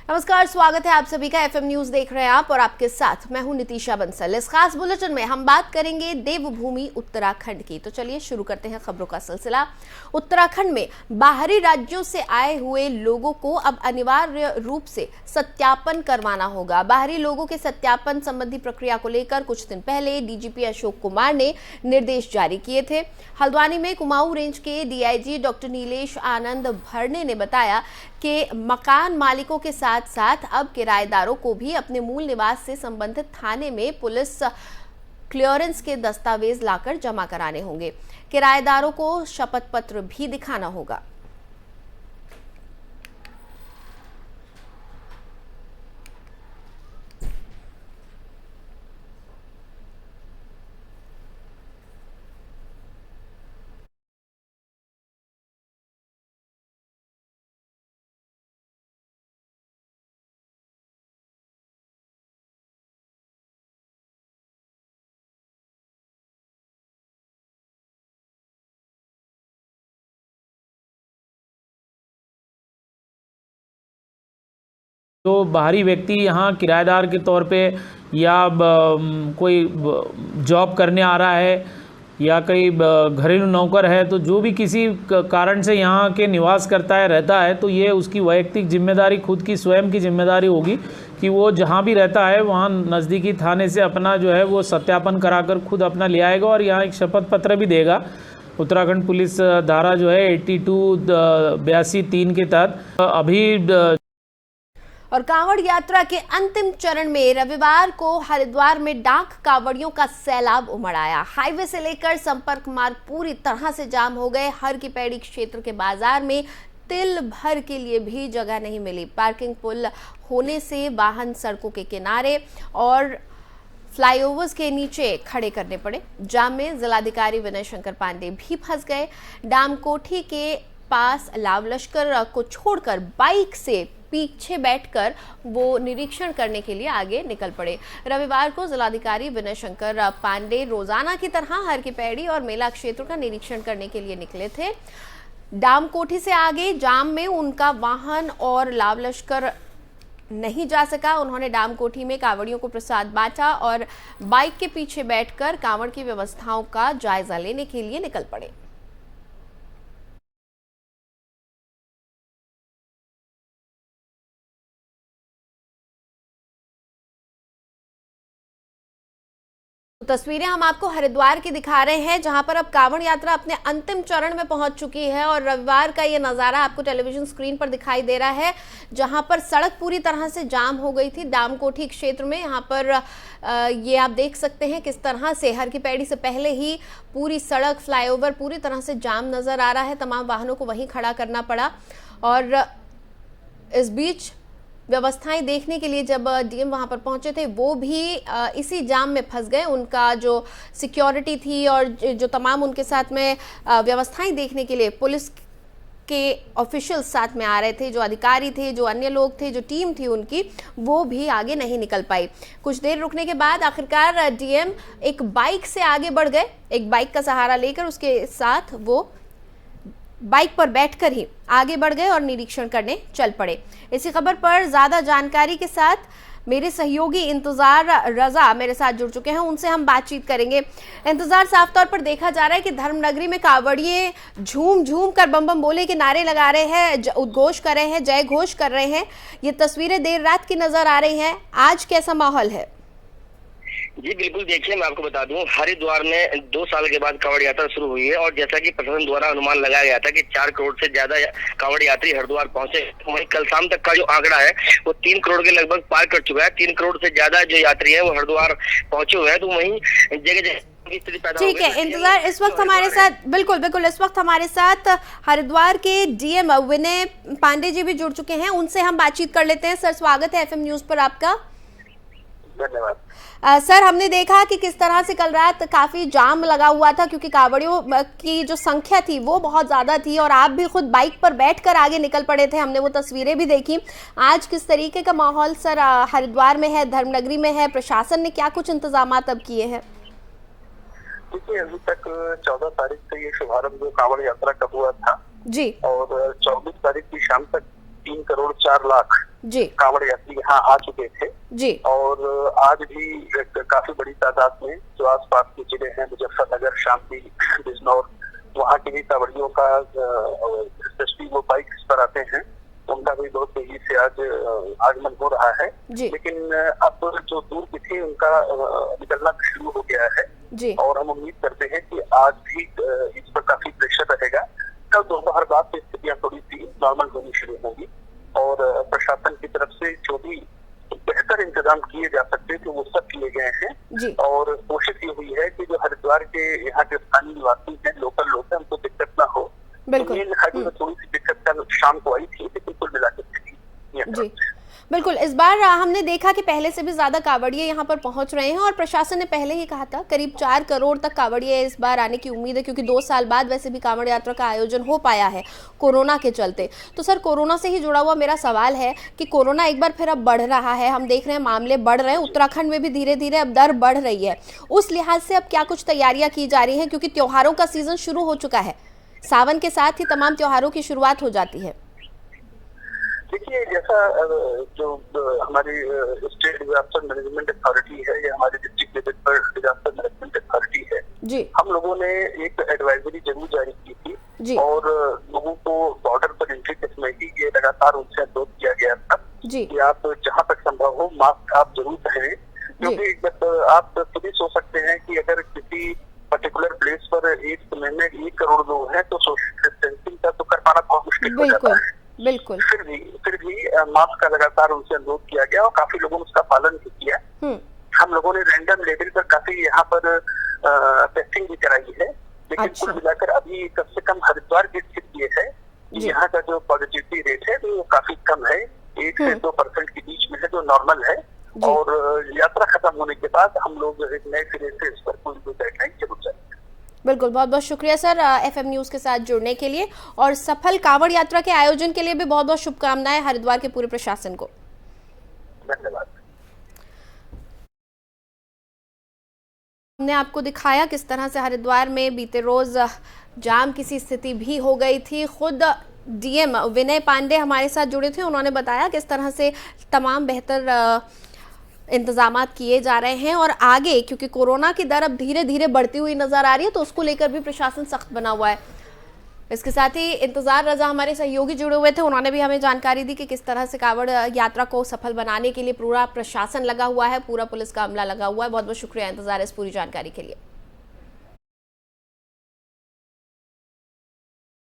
नमस्कार, स्वागत है आप सभी का। एफएम न्यूज देख रहे हैं आप और आपके साथ मैं हूं नितिशा बंसल। इस खास बुलेटिन में हम बात करेंगे देवभूमि उत्तराखंड की। तो चलिए शुरू करते हैं खबरों का सिलसिला। उत्तराखंड में बाहरी राज्यों से आए हुए लोगों को अब अनिवार्य रूप से सत्यापन करवाना होगा। बाहरी लोगों के सत्यापन संबंधी प्रक्रिया को लेकर कुछ दिन पहले डीजीपी अशोक कुमार ने निर्देश जारी किए थे। हल्द्वानी में कुमाऊं रेंज के डीआईजी डॉक्टर नीलेश आनंद भरने ने बताया कि मकान मालिकों के साथ साथ अब किराएदारों को भी अपने मूल निवास से संबंधित थाने में पुलिस क्लियरेंस के दस्तावेज लाकर जमा कराने होंगे। किराएदारों को शपथ पत्र भी दिखाना होगा। जो बाहरी व्यक्ति यहाँ किराएदार के तौर पे या कोई जॉब करने आ रहा है या कई घरेलू नौकर है, तो जो भी किसी कारण से यहाँ के निवास करता है, रहता है, तो ये उसकी वैयक्तिक जिम्मेदारी, खुद की स्वयं की जिम्मेदारी होगी कि वो जहाँ भी रहता है वहाँ नज़दीकी थाने से अपना जो है वो सत्यापन कराकर खुद अपना ले आएगा और यहाँ एक शपथ पत्र भी देगा। उत्तराखंड पुलिस धारा जो है 82-82-3 के तहत अभी। और कांवड़ यात्रा के अंतिम चरण में रविवार को हरिद्वार में डाक कांवड़ियों का सैलाब उमड़ आया। हाईवे से लेकर संपर्क मार्ग पूरी तरह से जाम हो गए। हर की पैड़ी क्षेत्र के बाजार में तिल भर के लिए भी जगह नहीं मिली। पार्किंग पुल होने से वाहन सड़कों के किनारे और फ्लाईओवर्स के नीचे खड़े करने पड़े। जाम में जिलाधिकारी विनय शंकर पांडे भी फंस गए। डामकोठी के पास लाव लश्कर को छोड़कर बाइक से पीछे बैठकर वो निरीक्षण करने के लिए आगे निकल पड़े। रविवार को जिलाधिकारी विनय शंकर पांडे रोजाना की तरह हर की पैड़ी और मेला क्षेत्र का निरीक्षण करने के लिए निकले थे। डामकोठी से आगे जाम में उनका वाहन और लाव लश्कर नहीं जा सका। उन्होंने डामकोठी में कांवड़ियों को प्रसाद बांटा और बाइक के पीछे बैठकर कांवड़ की व्यवस्थाओं का जायजा लेने के लिए निकल पड़े। तस्वीरें हम आपको हरिद्वार की दिखा रहे हैं, जहां पर अब कांवड़ यात्रा अपने अंतिम चरण में पहुंच चुकी है और रविवार का ये नज़ारा आपको टेलीविजन स्क्रीन पर दिखाई दे रहा है, जहां पर सड़क पूरी तरह से जाम हो गई थी। डामकोठी क्षेत्र में यहां पर ये आप देख सकते हैं किस तरह से हर की पैड़ी से पहले ही पूरी सड़क, फ्लाईओवर पूरी तरह से जाम नज़र आ रहा है। तमाम वाहनों को वहीं खड़ा करना पड़ा और इस बीच व्यवस्थाएं देखने के लिए जब डीएम वहां पर पहुंचे थे, वो भी इसी जाम में फंस गए। उनका जो सिक्योरिटी थी और जो तमाम उनके साथ में व्यवस्थाएं देखने के लिए पुलिस के ऑफिशियल्स साथ में आ रहे थे, जो अधिकारी थे, जो अन्य लोग थे, जो टीम थी उनकी, वो भी आगे नहीं निकल पाई। कुछ देर रुकने के बाद आखिरकार डीएम एक बाइक से आगे बढ़ गए। एक बाइक का सहारा लेकर उसके साथ वो बाइक पर बैठकर ही आगे बढ़ गए और निरीक्षण करने चल पड़े। इसी खबर पर ज्यादा जानकारी के साथ मेरे सहयोगी इंतजार रजा मेरे साथ जुड़ चुके हैं, उनसे हम बातचीत करेंगे। इंतजार, साफ तौर पर देखा जा रहा है कि धर्मनगरी में कांवड़िए झूम झूम कर बम बम बोले के नारे लगा रहे हैं, उद्घोष कर रहे हैं, जय घोष कर रहे हैं। ये तस्वीरें देर रात की नजर आ रही हैं। आज कैसा माहौल है? जी बिल्कुल, देखिए मैं आपको बता दूं, हरिद्वार में 2 साल के बाद कांवड़ यात्रा शुरू हुई है और जैसा कि प्रशासन द्वारा अनुमान लगाया गया था कि 4 करोड़ से ज्यादा कांवड़ यात्री हरिद्वार पहुंचे, वहीं कल शाम तक का जो आंकड़ा है वो 3 करोड़ के लगभग पार कर चुका है। 3 करोड़ से ज्यादा जो यात्री है वो हरिद्वार पहुंचे हुए हैं। तो वहीं जगह जगह ठीक है इंतजार, इस वक्त हमारे साथ बिल्कुल इस वक्त हमारे साथ हरिद्वार के डीएम विनय पांडे जी भी जुड़ चुके हैं, उनसे हम बातचीत कर लेते हैं। सर, स्वागत है एफएम न्यूज पर आपका। धन्यवाद। सर, हमने देखा कि किस तरह से कल रात काफी जाम लगा हुआ था, क्योंकि कांवड़ियों की जो संख्या थी वो बहुत ज्यादा थी और आप भी खुद बाइक पर बैठकर आगे निकल पड़े थे। हमने वो तस्वीरें भी देखी। आज किस तरीके का माहौल सर हरिद्वार में है, धर्मनगरी में है? प्रशासन ने क्या कुछ इंतजाम अब किए हैं? देखिए, अभी तक 14 तारीख से ये शुभारंभ कांवड़ यात्रा का हुआ था जी, और 24 तारीख की शाम तक 3 करोड़ 4 लाख जी कांवड़ यात्री यहाँ आ चुके थे जी। और आज भी काफी बड़ी तादाद में जो आसपास के जिले हैं, मुजफ्फरनगर, शामली, बिजनौर, वहाँ के भी कांवड़ियों का स्पेशली वो बाइक्स पर आते हैं, उनका भी बहुत तेजी से आज आगमन हो रहा है। लेकिन अब जो दूर के थे उनका निकलना शुरू हो गया है जी। और हम उम्मीद करते हैं कि आज भी इस पर काफी प्रेशर रहेगा। कल दोपहर बाद से स्थितियां थोड़ी सी नॉर्मल होनी शुरू होंगी और प्रशासन की तरफ से जो भी बेहतर इंतजाम किए जा सकते थे वो सब किए गए हैं और कोशिश ये हुई है कि जो हरिद्वार के यहाँ के स्थानीय निवासी हैं, लोकल लोग हैं, उनको दिक्कत ना हो। बिल्कुल। तो थोड़ी सी दिक्कत कल शाम को आई थी, लेकिन कुल मिलाकर जी बिल्कुल। इस बार हमने देखा कि पहले से भी ज्यादा कांवड़िए यहाँ पर पहुंच रहे हैं और प्रशासन ने पहले ही कहा था करीब 4 करोड़ तक कांवड़िए इस बार आने की उम्मीद है, क्योंकि 2 साल बाद वैसे भी कांवड़ यात्रा का आयोजन हो पाया है कोरोना के चलते। तो सर, कोरोना से ही जुड़ा हुआ मेरा सवाल है कि कोरोना एक बार फिर अब बढ़ रहा है, हम देख रहे हैं मामले बढ़ रहे हैं, उत्तराखंड में भी धीरे धीरे अब दर बढ़ रही है। उस लिहाज से अब क्या कुछ तैयारियां की जा रही हैं, क्योंकि त्योहारों का सीजन शुरू हो चुका है, सावन के साथ ही तमाम त्योहारों की शुरुआत हो जाती है। देखिए, जैसा जो हमारी स्टेट डिजास्टर मैनेजमेंट अथॉरिटी है या हमारी डिस्ट्रिक्ट लेवल पर डिजास्टर मैनेजमेंट अथॉरिटी है जी, हम लोगों ने एक एडवाइजरी जरूर जारी की थी जी। और लोगों को बॉर्डर पर एंट्री के समय ही ये लगातार उनसे अनुरोध किया गया था जी कि आप जहाँ तक संभव हो मास्क आप जरूर पहने, क्योंकि आप खुद ही सोच सकते हैं कि अगर किसी पर्टिकुलर प्लेस पर एक समय में 1 करोड़ लोग हैं तो सोशल डिस्टेंसिंग का तो कर पाना बहुत मुश्किल हो जाता है। बिल्कुल। फिर भी मास्क का लगातार उनसे अनुरोध किया गया और काफी लोगों ने उसका पालन भी किया। हम लोगों ने रैंडम लेवल पर काफी यहाँ पर टेस्टिंग भी कराई है, लेकिन कुल मिलाकर अभी कम से कम हरिद्वार की स्थिति ये है कि यहाँ का जो पॉजिटिविटी रेट है वो काफी कम है, 1 से 2% के बीच में है, जो नॉर्मल है। और यात्रा खत्म होने के बाद हम लोग एक नए सिरे से इस पर कोई गाइडलाइन जरूर जाएंगे। बिल्कुल, बहुत बहुत शुक्रिया सर FM न्यूज़ के साथ जुड़ने के लिए, और सफल कांवड़ यात्रा के आयोजन के लिए भी बहुत बहुत शुभकामनाएं हरिद्वार के पूरे प्रशासन को। धन्यवाद। हमने आपको दिखाया किस तरह से हरिद्वार में बीते रोज जाम की सी स्थिति भी हो गई थी। खुद DM विनय पांडे हमारे साथ जुड़े थे, उन्होंने बताया किस तरह से तमाम बेहतर इंतजामात किए जा रहे हैं और आगे क्योंकि कोरोना की दर अब धीरे धीरे बढ़ती हुई नजर आ रही है तो उसको लेकर भी प्रशासन सख्त बना हुआ है। इसके साथ ही इंतजार रजा हमारे सहयोगी जुड़े हुए थे, उन्होंने भी हमें जानकारी दी कि किस तरह से कांवड़ यात्रा को सफल बनाने के लिए पूरा प्रशासन लगा हुआ है, पूरा पुलिस का अमला लगा हुआ है। बहुत बहुत शुक्रिया इंतजार इस पूरी जानकारी के लिए।